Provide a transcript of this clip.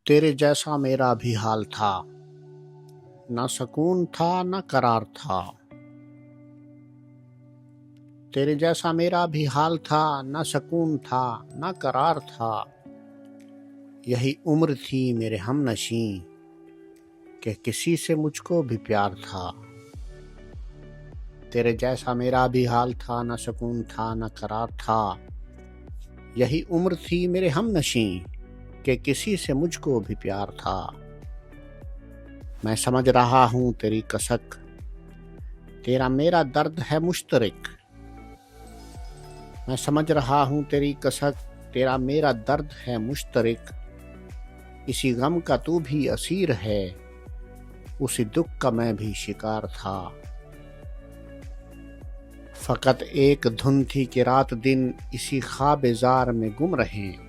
تیرے جیسا میرا بھی حال تھا، نہ سکون تھا نہ قرار تھا۔ تیرے جیسا میرا بھی حال تھا، نہ سکون تھا نہ قرار تھا۔ یہی عمر تھی میرے ہم نشیں کہ کسی سے مجھ کو بھی پیار تھا۔ تیرے جیسا میرا بھی حال تھا، نہ سکون تھا نہ قرار تھا۔ یہی عمر تھی میرے ہم نشیں کہ کسی سے مجھ کو بھی پیار تھا۔ میں سمجھ رہا ہوں تیری کسک، تیرا میرا درد ہے مشترک۔ میں سمجھ رہا ہوں تیری کسک، تیرا میرا درد ہے مشترک۔ اسی غم کا تو بھی اسیر ہے، اسی دکھ کا میں بھی شکار تھا۔ فقط ایک دھن تھی کہ رات دن اسی خواب زار میں گم رہیں۔